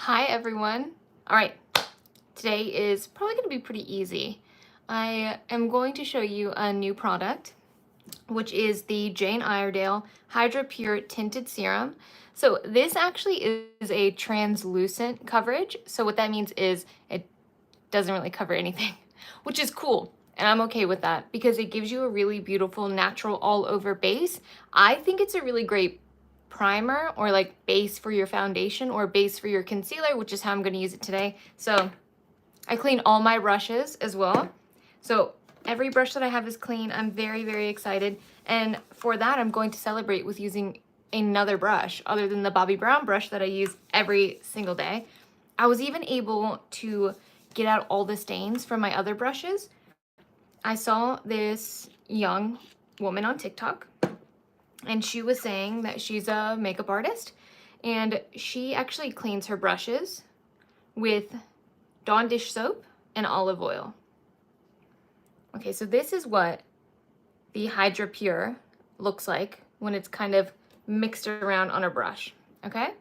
Hi everyone. All right, today is probably going to be pretty easy. I am going to show you a new product, which is the Jane Iredale Hydra Pure Tinted Serum. So this actually is a translucent coverage. So what that means is it doesn't really cover anything, which is cool. And I'm okay with that because it gives you a really beautiful natural all over base. I think it's a really great primer or like base for your foundation or base for your concealer, which is how I'm going to use it today. So I clean all my brushes as well. So every brush that I have is clean. I'm very, very excited. And for that, I'm going to celebrate with using another brush other than the Bobbi Brown brush that I use every single day. I was even able to get out all the stains from my other brushes. I saw this young woman on TikTok, and she was saying that she's a makeup artist, and she actually cleans her brushes with Dawn dish soap and olive oil. Okay, so this is what the Hydra Pure looks like when it's kind of mixed around on a brush, okay?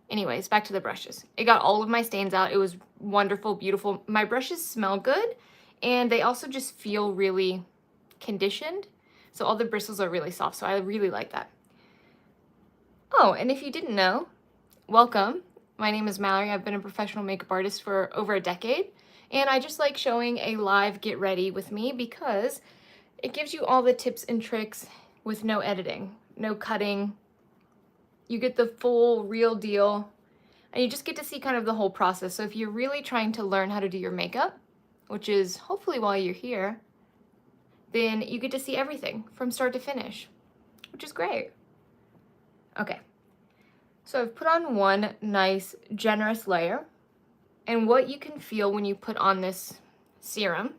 Anyways, back to the brushes. It got all of my stains out. It was wonderful, beautiful. My brushes smell good, and they also just feel really conditioned. So all the bristles are really soft, so I really like that. Oh, and if you didn't know, welcome. My name is Mallory. I've been a professional makeup artist for over a decade, and I just like showing a live get ready with me because it gives you all the tips and tricks with no editing, no cutting. You get the full real deal, and you just get to see kind of the whole process. So if you're really trying to learn how to do your makeup, which is hopefully why you're here, then you get to see everything from start to finish, which is great. Okay, so I've put on one nice generous layer, and what you can feel when you put on this serum,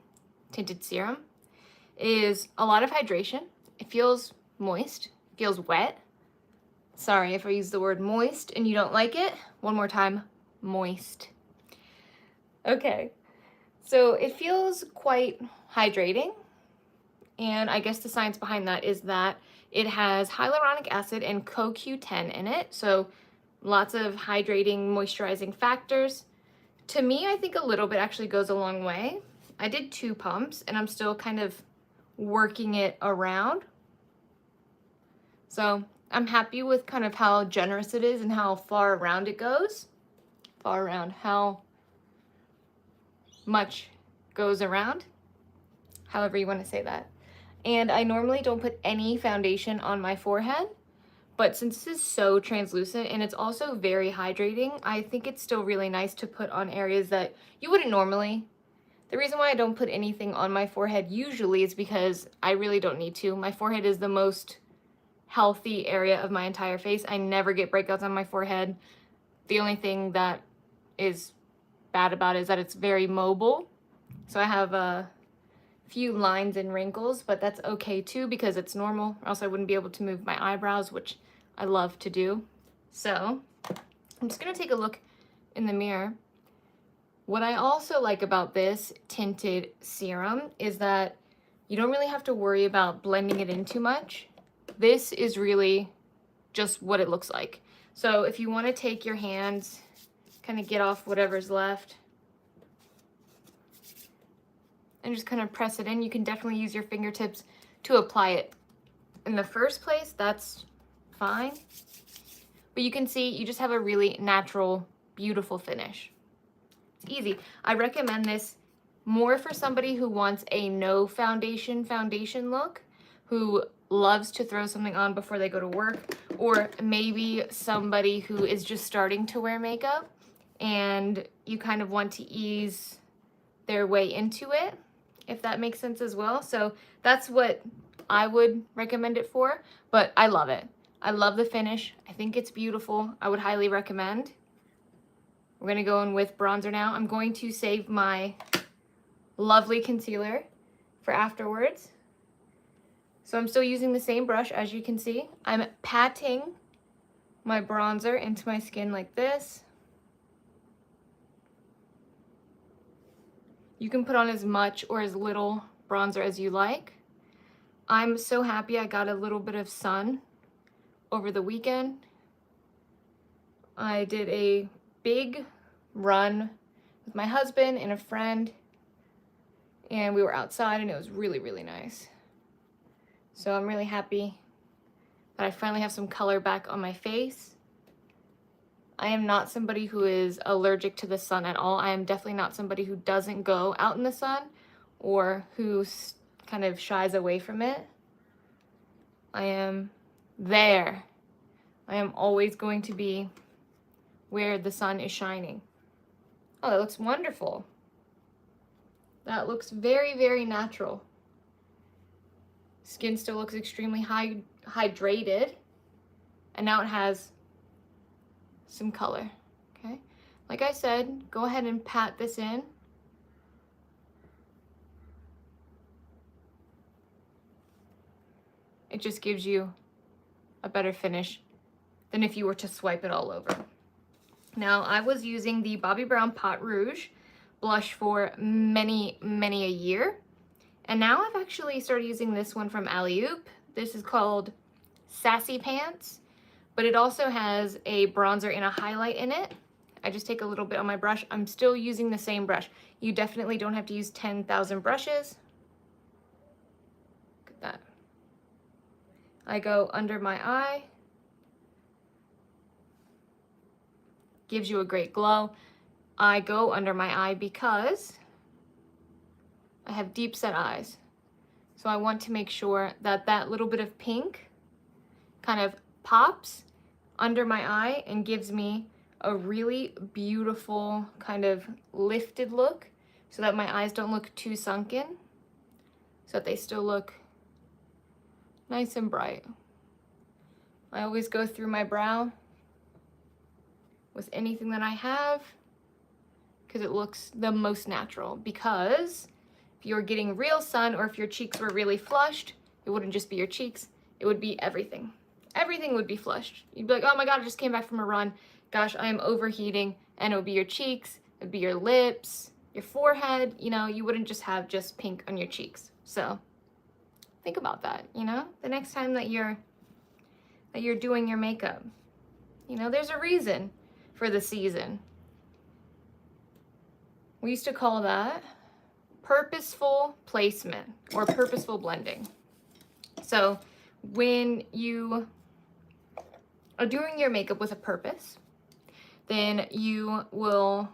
tinted serum, is a lot of hydration. It feels moist, feels wet. Sorry if I use the word moist and you don't like it. One more time, moist. Okay, so it feels quite hydrating, and I guess the science behind that is that it has hyaluronic acid and CoQ10 in it, so lots of hydrating, moisturizing factors. To me, I think a little bit actually goes a long way. I did 2 pumps, and I'm still kind of working it around. So I'm happy with kind of how generous it is and how far around it goes. Far around, how much goes around, however you want to say that. And I normally don't put any foundation on my forehead, but since this is so translucent and it's also very hydrating, I think it's still really nice to put on areas that you wouldn't normally. The reason why I don't put anything on my forehead usually is because I really don't need to. My forehead is the most healthy area of my entire face. I never get breakouts on my forehead. The only thing that is bad about it is that it's very mobile. So I have a few lines and wrinkles, but that's okay too because it's normal, or else I wouldn't be able to move my eyebrows, which I love to do. So I'm just gonna take a look in the mirror. What I also like about this tinted serum is that you don't really have to worry about blending it in too much. This is really just what it looks like. So if you want to take your hands, kind of get off whatever's left, and just kind of press it in, you can definitely use your fingertips to apply it. In the first place, that's fine. But you can see you just have a really natural, beautiful finish. It's easy. I recommend this more for somebody who wants a no foundation look, who loves to throw something on before they go to work, or maybe somebody who is just starting to wear makeup and you kind of want to ease their way into it, if that makes sense as well. So that's what I would recommend it for, but I love it. I love the finish. I think it's beautiful. I would highly recommend. We're gonna go in with bronzer now. I'm going to save my lovely concealer for afterwards. So I'm still using the same brush, as you can see. I'm patting my bronzer into my skin like this. You can put on as much or as little bronzer as you like. I'm so happy I got a little bit of sun over the weekend. I did a big run with my husband and a friend, and we were outside and it was really, really nice. So I'm really happy that I finally have some color back on my face. I am not somebody who is allergic to the sun at all. I am definitely not somebody who doesn't go out in the sun or who kind of shies away from it. I am there. I am always going to be where the sun is shining. Oh, that looks wonderful. That looks very, very natural. Skin still looks extremely hydrated. And now it has some color, okay? Like I said, go ahead and pat this in. It just gives you a better finish than if you were to swipe it all over. Now, I was using the Bobbi Brown Pot Rouge blush for many, many a year. And now I've actually started using this one from Alley-Oop. This is called Sassy Pants, but it also has a bronzer and a highlight in it. I just take a little bit on my brush. I'm still using the same brush. You definitely don't have to use 10,000 brushes. Look at that. I go under my eye. Gives you a great glow. I go under my eye because I have deep set eyes. So I want to make sure that that little bit of pink kind of pops under my eye and gives me a really beautiful kind of lifted look so that my eyes don't look too sunken, so that they still look nice and bright. I always go through my brow with anything that I have because it looks the most natural. Because if you're getting real sun or if your cheeks were really flushed, it wouldn't just be your cheeks, it would be everything. Everything would be flushed. You'd be like, oh my God, I just came back from a run. Gosh, I am overheating. And it would be your cheeks, it would be your lips, your forehead. You know, you wouldn't just have just pink on your cheeks. So think about that, you know, the next time that you're doing your makeup. You know, there's a reason for the season. We used to call that purposeful placement or purposeful blending. So when you are doing your makeup with a purpose, then you will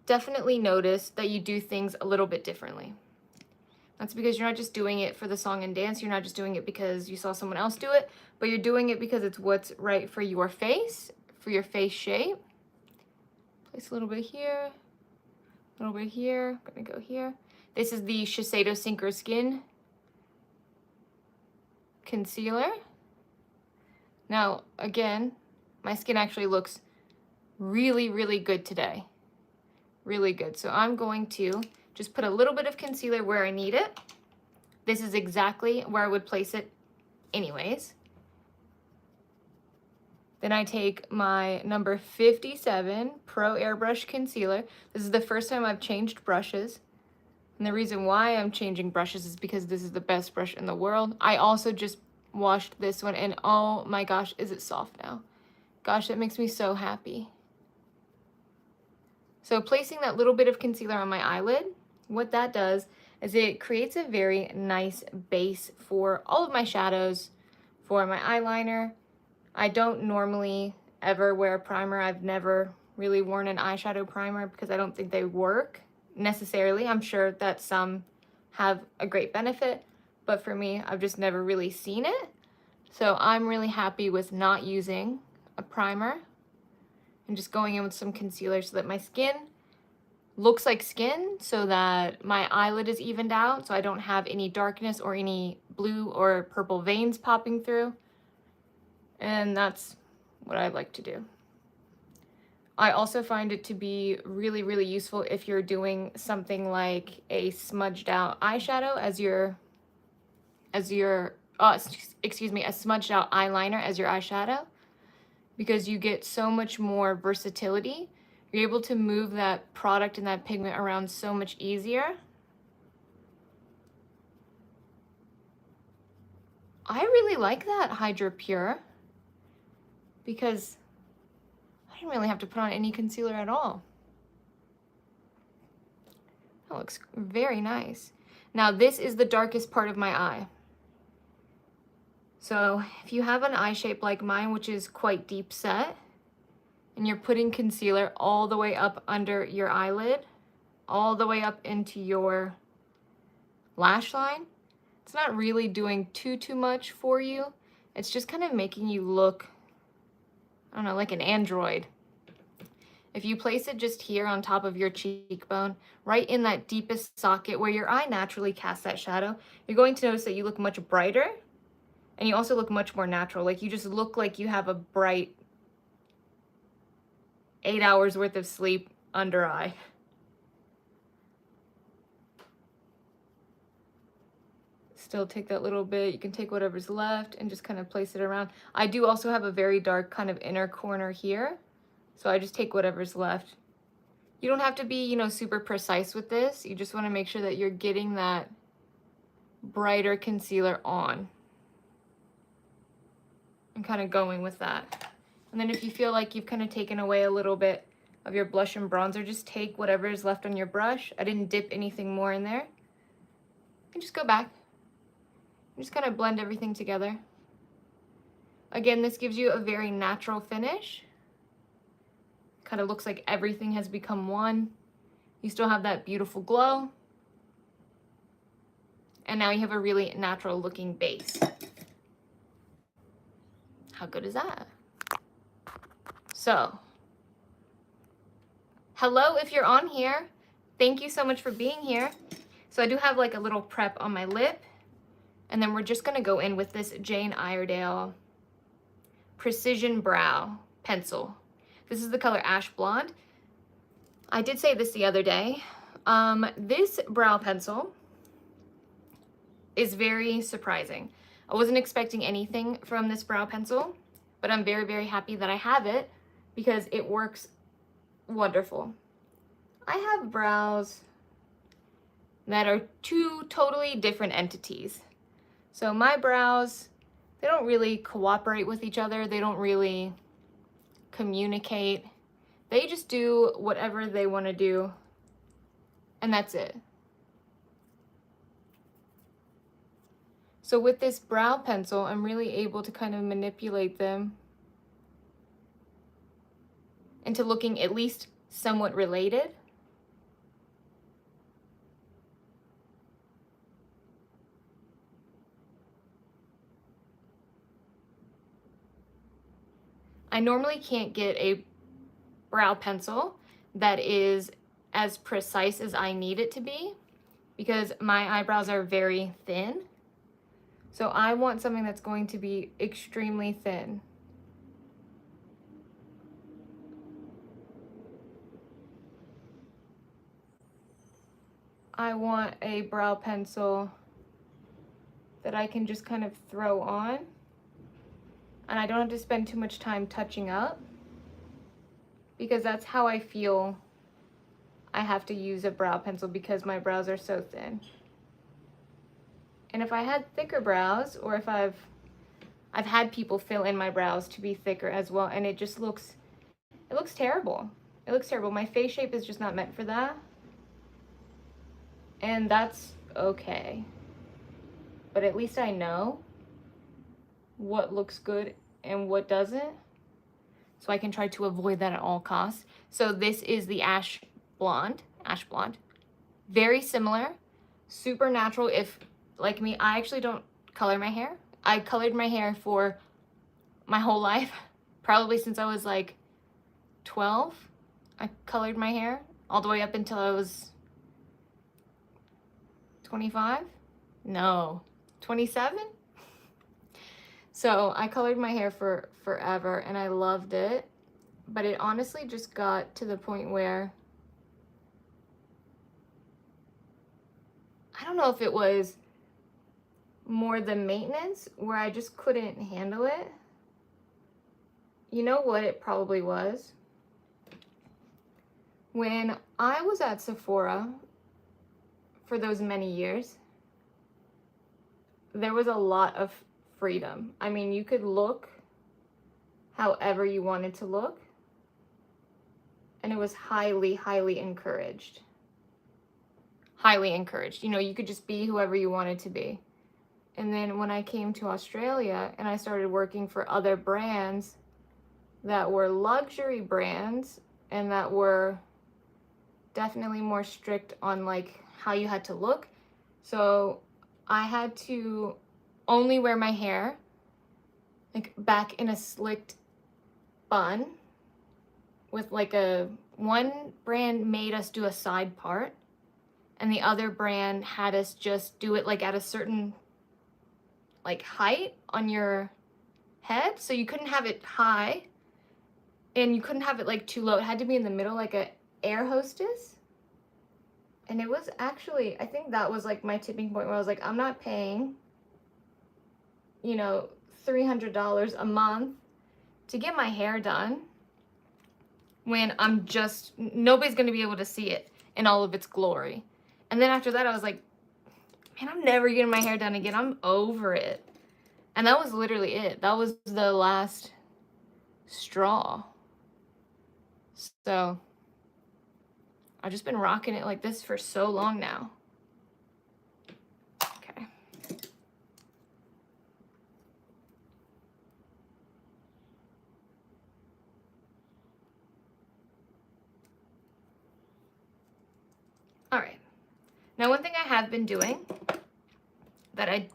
definitely notice that you do things a little bit differently. That's because you're not just doing it for the song and dance. You're not just doing it because you saw someone else do it, but you're doing it because it's what's right for your face, for your face shape. Place a little bit here, a little bit here. I'm gonna go here. This is the Shiseido Sinker Skin Concealer. Now, again, my skin actually looks really, really good today. Really good. So I'm going to just put a little bit of concealer where I need it. This is exactly where I would place it anyways. Then I take my number 57 Pro Airbrush Concealer. This is the first time I've changed brushes. And the reason why I'm changing brushes is because this is the best brush in the world. I also just washed this one and oh my gosh, is it soft now. Gosh, that makes me so happy. So placing that little bit of concealer on my eyelid, what that does is it creates a very nice base for all of my shadows, for my eyeliner. I don't normally ever wear a primer. I've never really worn an eyeshadow primer because I don't think they work necessarily. I'm sure that some have a great benefit, but for me, I've just never really seen it. So I'm really happy with not using a primer and just going in with some concealer so that my skin looks like skin, so that my eyelid is evened out, so I don't have any darkness or any blue or purple veins popping through. And that's what I like to do. I also find it to be really, really useful if you're doing something like a smudged out eyeshadow as your a smudged out eyeliner as your eyeshadow, because you get so much more versatility. You're able to move that product and that pigment around so much easier. I really like that Hydra Pure because, I didn't really have to put on any concealer at all. That looks very nice. Now this is the darkest part of my eye. So if you have an eye shape like mine, which is quite deep set, and you're putting concealer all the way up under your eyelid, all the way up into your lash line, it's not really doing too much for you. It's just kind of making you look, I don't know, like an android. If you place it just here on top of your cheekbone, right in that deepest socket where your eye naturally casts that shadow, you're going to notice that you look much brighter, and you also look much more natural. Like you just look like you have a bright 8 hours worth of sleep under eye. Still take that little bit. You can take whatever's left and just kind of place it around. I do also have a very dark kind of inner corner here, so I just take whatever's left. You don't have to be, you know, super precise with this. You just want to make sure that you're getting that brighter concealer on and kind of going with that. And then if you feel like you've kind of taken away a little bit of your blush and bronzer, just take whatever is left on your brush. I didn't dip anything more in there. And just go back. Just kind of blend everything together. Again, this gives you a very natural finish. Kind of looks like everything has become one. You still have that beautiful glow. And now you have a really natural looking base. How good is that? So, hello if you're on here. Thank you so much for being here. So I do have like a little prep on my lip. And then we're just gonna go in with this Jane Iredale Precision Brow Pencil. This is the color Ash Blonde. I did say this the other day. This brow pencil is very surprising. I wasn't expecting anything from this brow pencil, but I'm very, very happy that I have it because it works wonderful. I have brows that are two totally different entities. So my brows, they don't really cooperate with each other. They don't really communicate. They just do whatever they want to do, and that's it. So with this brow pencil, I'm really able to kind of manipulate them into looking at least somewhat related. I normally can't get a brow pencil that is as precise as I need it to be because my eyebrows are very thin. So I want something that's going to be extremely thin. I want a brow pencil that I can just kind of throw on, and I don't have to spend too much time touching up because that's how I feel I have to use a brow pencil because my brows are so thin. And if I had thicker brows, or if I've had people fill in my brows to be thicker as well, and it just looks, it looks terrible. It looks terrible. My face shape is just not meant for that. And that's okay. But at least I know what looks good and what doesn't. So I can try to avoid that at all costs. So this is the Ash Blonde. Very similar, super natural. If, like me, I actually don't color my hair. I colored my hair for my whole life, probably since I was like 12. I colored my hair all the way up until I was 25? No, 27? So I colored my hair for forever and I loved it, but it honestly just got to the point where I don't know if it was more the maintenance where I just couldn't handle it. You know what it probably was? When I was at Sephora for those many years, there was a lot of freedom. I mean, you could look however you wanted to look. and it was highly, highly encouraged. Highly encouraged. You know, you could just be whoever you wanted to be. And then when I came to Australia and I started working for other brands that were luxury brands and that were definitely more strict on like how you had to look. So I had to only wear my hair like back in a slicked bun with like one brand made us do a side part and the other brand had us just do it like at a certain like height on your head. So you couldn't have it high and you couldn't have it like too low. It had to be in the middle like a air hostess. And it was actually, I think that was like my tipping point where I was like, I'm not paying, you know, $300 a month to get my hair done when I'm just, nobody's going to be able to see it in all of its glory. And then after that, I was like, man, I'm never getting my hair done again. I'm over it. And that was literally it. That was the last straw. So I've just been rocking it like this for so long now. Okay. All right. Now, one thing I have been doing that I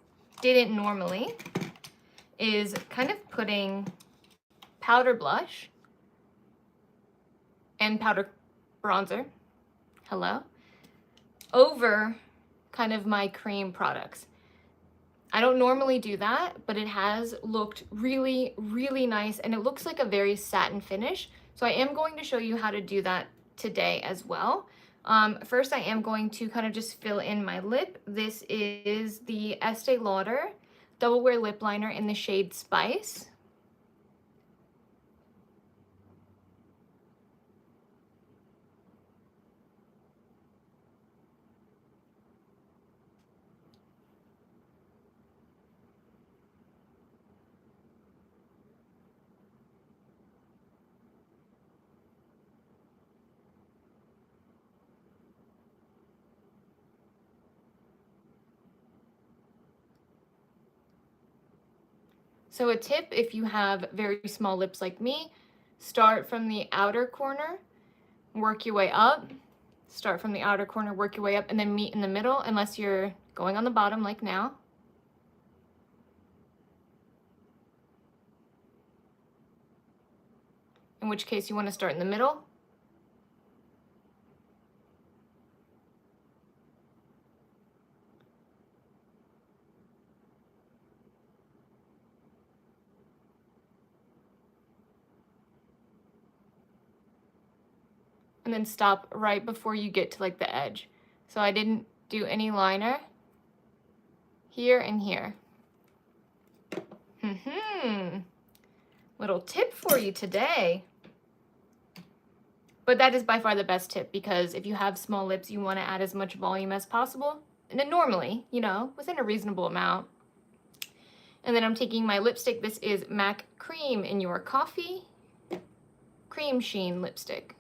didn't normally is kind of putting powder blush and powder bronzer, hello, over kind of my cream products. I don't normally do that, but it has looked really, really nice and it looks like a very satin finish. So I am going to show you how to do that today as well. First, I am going to kind of just fill in my lip. This is the Estee Lauder Double Wear Lip Liner in the shade Spice. So a tip, if you have very small lips like me, start from the outer corner, work your way up, start from the outer corner, work your way up, and then meet in the middle, unless you're going on the bottom like now. In which case you want to start in the middle. And then stop right before you get to like the edge. So I didn't do any liner here and here. Little tip for you today. But that is by far the best tip because if you have small lips, you want to add as much volume as possible. And then normally, you know, within a reasonable amount. And then I'm taking my lipstick. This is MAC Cream in Your Coffee Cream Sheen lipstick.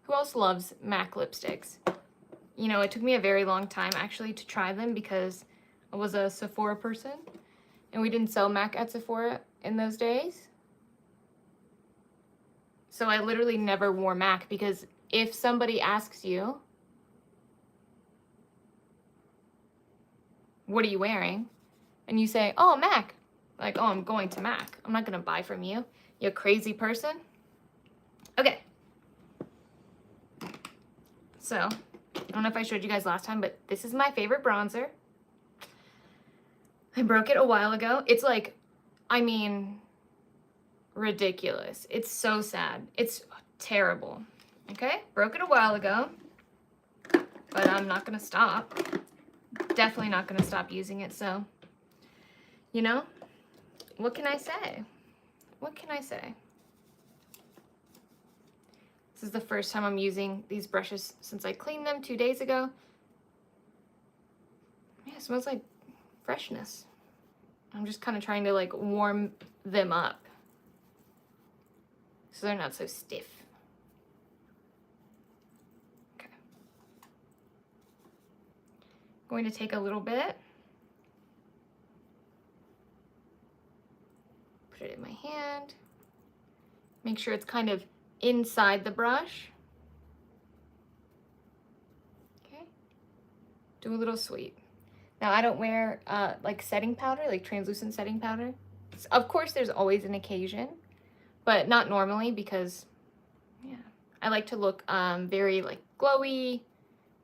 Who else loves MAC lipsticks? You know, it took me a very long time actually to try them because I was a Sephora person and we didn't sell MAC at Sephora in those days. So I literally never wore MAC because if somebody asks you, what are you wearing? And you say, oh, MAC. Like, oh, I'm going to MAC. I'm not going to buy from you. You crazy person. Okay. So, I don't know if I showed you guys last time, but this is my favorite bronzer. I broke it a while ago. It's like, I mean, ridiculous. It's so sad. It's terrible. Okay? Broke it a while ago, but I'm not going to stop. Definitely not going to stop using it, so, you know, what can I say? What can I say? This is the first time I'm using these brushes since I cleaned them 2 days ago. Yeah, it smells like freshness. I'm just kind of trying to like warm them up so they're not so stiff. Okay. I'm going to take a little bit, put it in my hand, make sure it's kind of inside the brush. Okay. Do a little sweep. Now, I don't wear like setting powder, like translucent setting powder. Of course, there's always an occasion, but not normally because, yeah, I like to look very like glowy,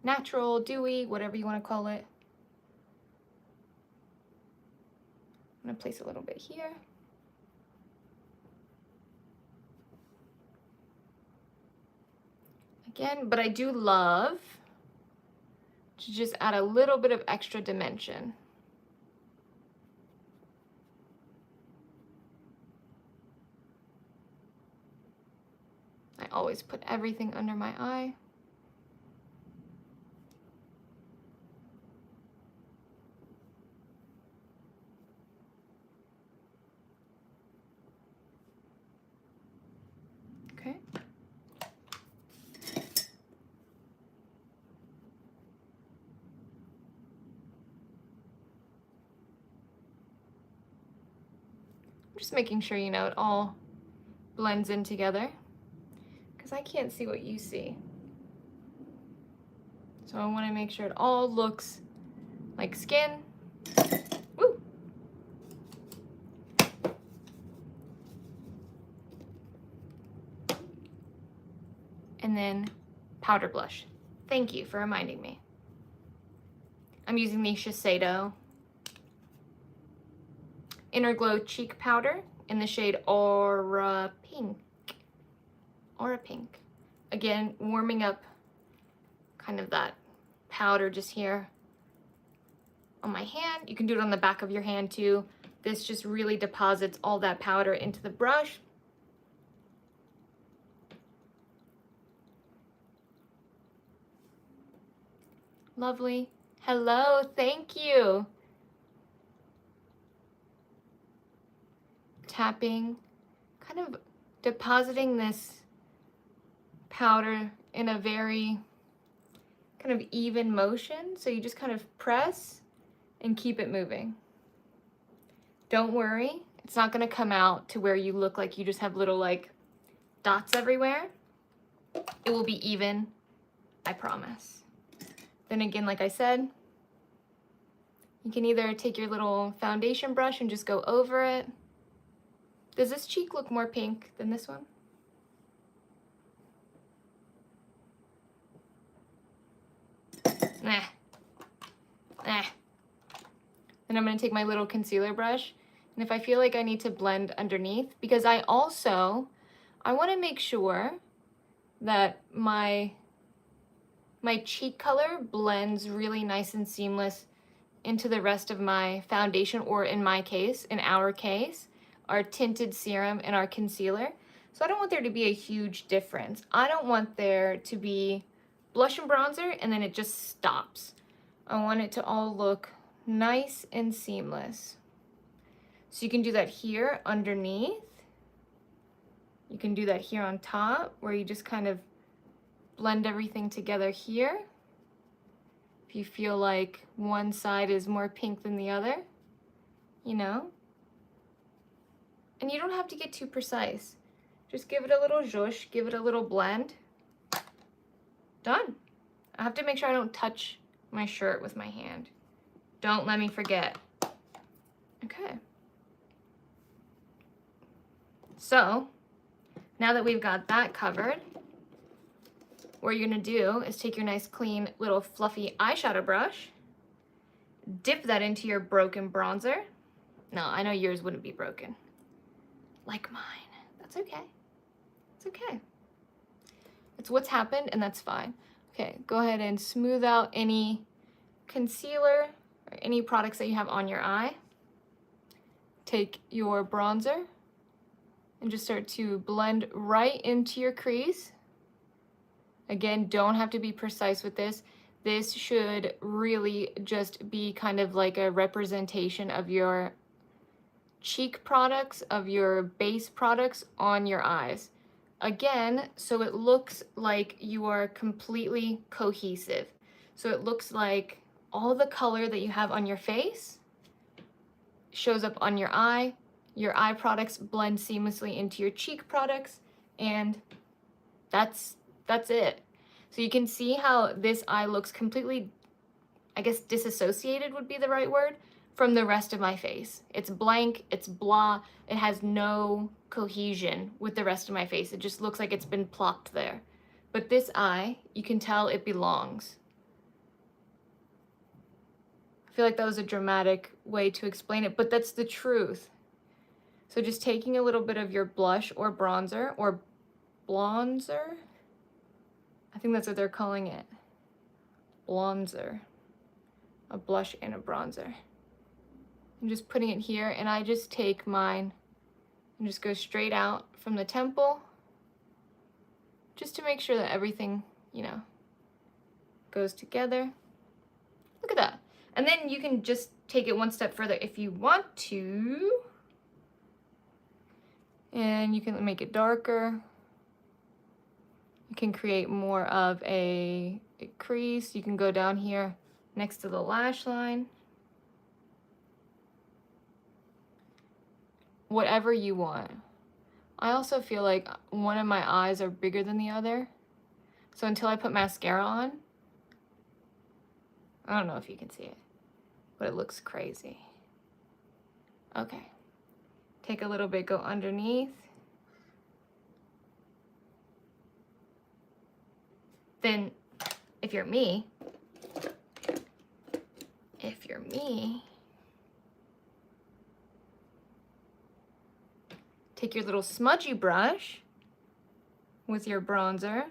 natural, dewy, whatever you want to call it. I'm gonna place a little bit here. Again, but I do love to just add a little bit of extra dimension. I always put everything under my eye. Okay. Just making sure, you know, it all blends in together because I can't see what you see. So I want to make sure it all looks like skin. Woo! And then powder blush. Thank you for reminding me. I'm using the Shiseido Inner Glow Cheek Powder in the shade Aura Pink. Aura Pink. Again, warming up kind of that powder just here on my hand. You can do it on the back of your hand too. This just really deposits all that powder into the brush. Lovely. Hello, thank you. Tapping, kind of depositing this powder in a very kind of even motion. So you just kind of press and keep it moving. Don't worry, it's not gonna come out to where you look like you just have little like dots everywhere. It will be even, I promise. Then again, like I said, you can either take your little foundation brush and just go over it. Does this cheek look more pink than this one? Nah. Nah. Then I'm going to take my little concealer brush, and if I feel like I need to blend underneath, because I want to make sure that my cheek color blends really nice and seamless into the rest of my foundation, or in my case, in our case, our tinted serum and our concealer. So I don't want there to be a huge difference. I don't want there to be blush and bronzer and then it just stops. I want it to all look nice and seamless. So you can do that here underneath. You can do that here on top where you just kind of blend everything together here. If you feel like one side is more pink than the other, you know. And you don't have to get too precise. Just give it a little zhuzh, give it a little blend. Done. I have to make sure I don't touch my shirt with my hand. Don't let me forget. Okay. So, now that we've got that covered, what you're gonna do is take your nice clean little fluffy eyeshadow brush, dip that into your broken bronzer. No, I know yours wouldn't be broken. Like mine. That's okay. It's okay. It's what's happened and that's fine. Okay, go ahead and smooth out any concealer or any products that you have on your eye. Take your bronzer and just start to blend right into your crease. Again, don't have to be precise with this. This should really just be kind of like a representation of your cheek products, of your base products on your eyes. Again, so it looks like you are completely cohesive. So it looks like all the color that you have on your face shows up on your eye products blend seamlessly into your cheek products, and that's it. So you can see how this eye looks completely, I guess disassociated would be the right word, from the rest of my face. It's blank, it's blah, it has no cohesion with the rest of my face. It just looks like it's been plopped there. But this eye, you can tell it belongs. I feel like that was a dramatic way to explain it, but that's the truth. So just taking a little bit of your blush or bronzer or blonzer, I think that's what they're calling it. Blonzer. A blush and a bronzer. I'm just putting it here, and I just take mine and just go straight out from the temple, just to make sure that everything, you know, goes together. Look at that. And then you can just take it one step further if you want to. And you can make it darker. You can create more of a crease. You can go down here next to the lash line. Whatever you want. I also feel like one of my eyes are bigger than the other. So until I put mascara on, I don't know if you can see it, but it looks crazy. Okay. Take a little bit, go underneath. Then, if you're me, take your little smudgy brush with your bronzer.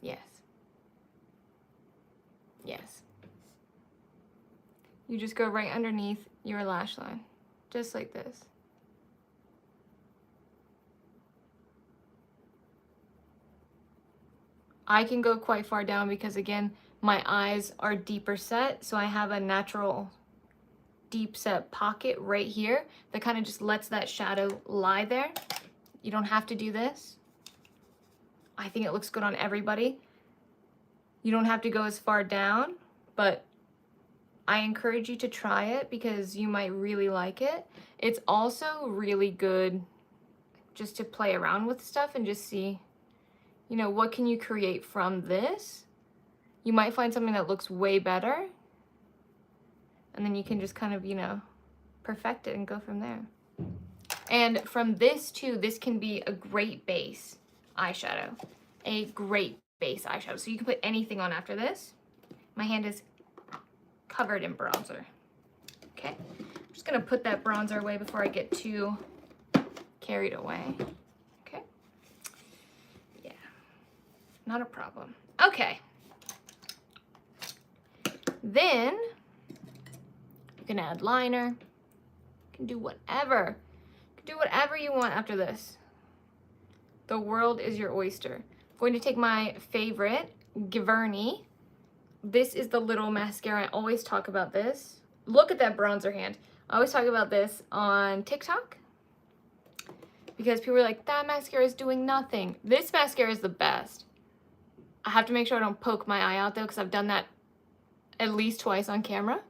Yes. Yes. You just go right underneath your lash line, just like this. I can go quite far down because, again, my eyes are deeper set, so I have a natural deep set pocket right here that kind of just lets that shadow lie there. You don't have to do this. I think it looks good on everybody. You don't have to go as far down, but I encourage you to try it because you might really like it. It's also really good just to play around with stuff and just see, you know, what can you create from this? You might find something that looks way better, and then you can just kind of, you know, perfect it and go from there. And from this too, this can be a great base eyeshadow. A great base eyeshadow. So you can put anything on after this. My hand is covered in bronzer. Okay, I'm just gonna put that bronzer away before I get too carried away. Okay, yeah, not a problem. Okay, then you can add liner. You can do whatever. You can do whatever you want after this. The world is your oyster. I'm going to take my favorite, Giverny. This is the little mascara. I always talk about this. Look at that bronzer hand. I always talk about this on TikTok because people are like, that mascara is doing nothing. This mascara is the best. I have to make sure I don't poke my eye out though, because I've done that at least twice on camera.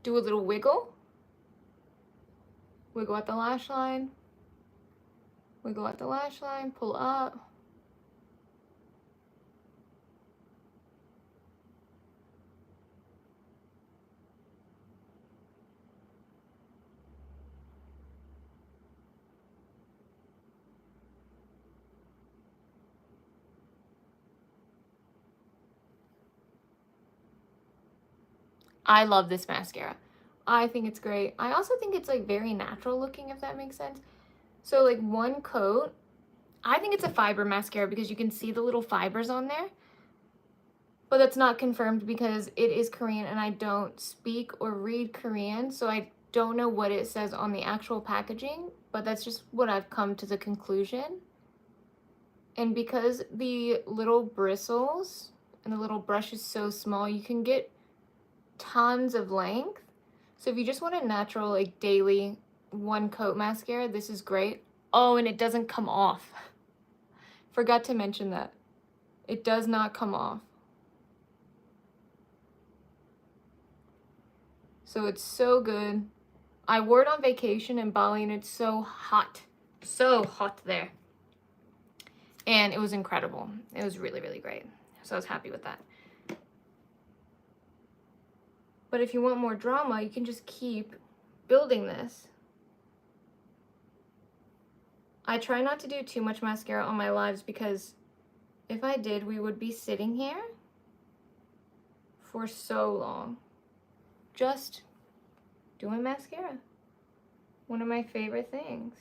Do a little wiggle. Wiggle at the lash line. Wiggle at the lash line, pull up. I love this mascara. I think it's great. I also think it's like very natural looking, if that makes sense. So like one coat, I think it's a fiber mascara because you can see the little fibers on there. But that's not confirmed because it is Korean and I don't speak or read Korean, so I don't know what it says on the actual packaging, but that's just what I've come to the conclusion. And because the little bristles and the little brush is so small, you can get tons of length. So if you just want a natural, like daily one coat mascara, this is great. Oh, and it doesn't come off. Forgot to mention that. It does not come off. So it's so good. I wore it on vacation in Bali and it's so hot there. And it was incredible. It was really, really great. So I was happy with that. But if you want more drama, you can just keep building this. I try not to do too much mascara on my lives because if I did, we would be sitting here for so long. Just doing mascara. One of my favorite things.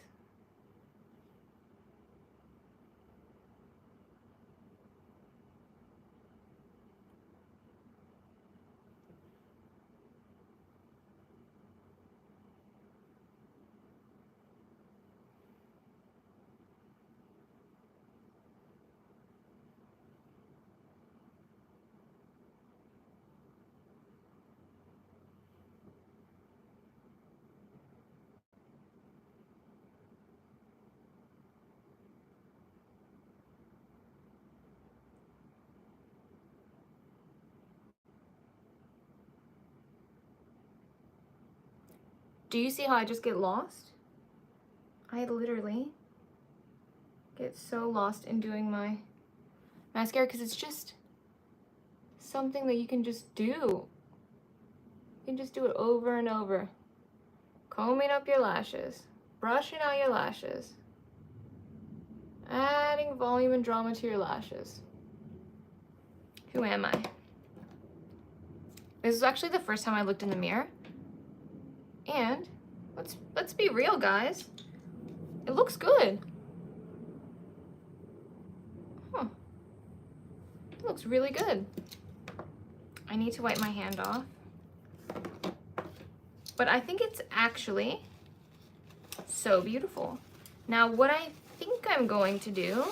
Do you see how I just get lost? I literally get so lost in doing my mascara because it's just something that you can just do. You can just do it over and over. Combing up your lashes, brushing out your lashes, adding volume and drama to your lashes. Who am I? This is actually the first time I looked in the mirror. And let's be real, guys. It looks good. Huh. It looks really good. I need to wipe my hand off. But I think it's actually so beautiful. Now, what I think I'm going to do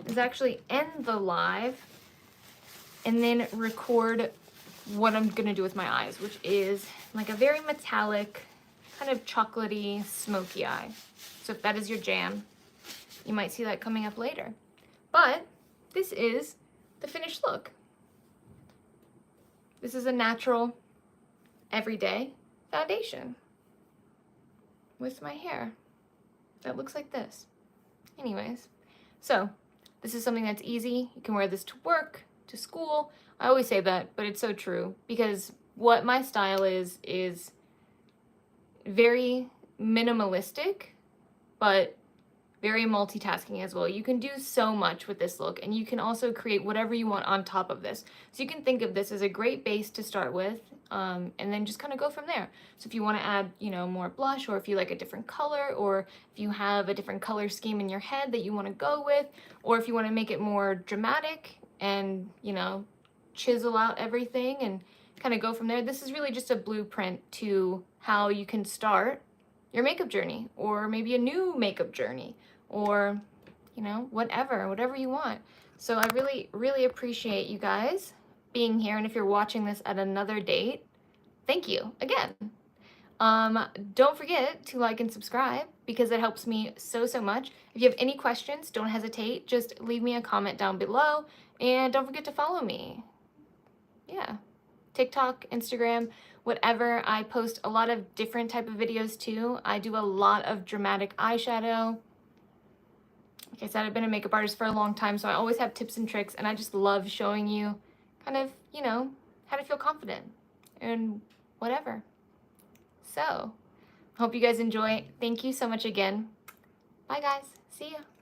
is actually end the live and then record what I'm gonna do with my eyes, which is like a very metallic, kind of chocolatey, smoky eye. So if that is your jam, you might see that coming up later. But this is the finished look. This is a natural, everyday foundation with my hair that looks like this. Anyways, so this is something that's easy. You can wear this to work, to school. I always say that, but it's so true because what my style is very minimalistic, but very multitasking as well. You can do so much with this look, and you can also create whatever you want on top of this. So you can think of this as a great base to start with, and then just kind of go from there. So if you want to add, you know, more blush, or if you like a different color, or if you have a different color scheme in your head that you want to go with, or if you want to make it more dramatic and, you know, chisel out everything and kind of go from there. This is really just a blueprint to how you can start your makeup journey, or maybe a new makeup journey, or, you know, whatever you want. So I really, really appreciate you guys being here. And if you're watching this at another date, thank you again. Don't forget to like and subscribe because it helps me so much. If you have any questions, don't hesitate. Just leave me a comment down below, and don't forget to follow me. Yeah, TikTok, Instagram, whatever. I post a lot of different type of videos too. I do a lot of dramatic eyeshadow. Like I said, I've been a makeup artist for a long time, so I always have tips and tricks, and I just love showing you kind of, you know, how to feel confident and whatever. So, hope you guys enjoy. Thank you so much again. Bye guys. See ya.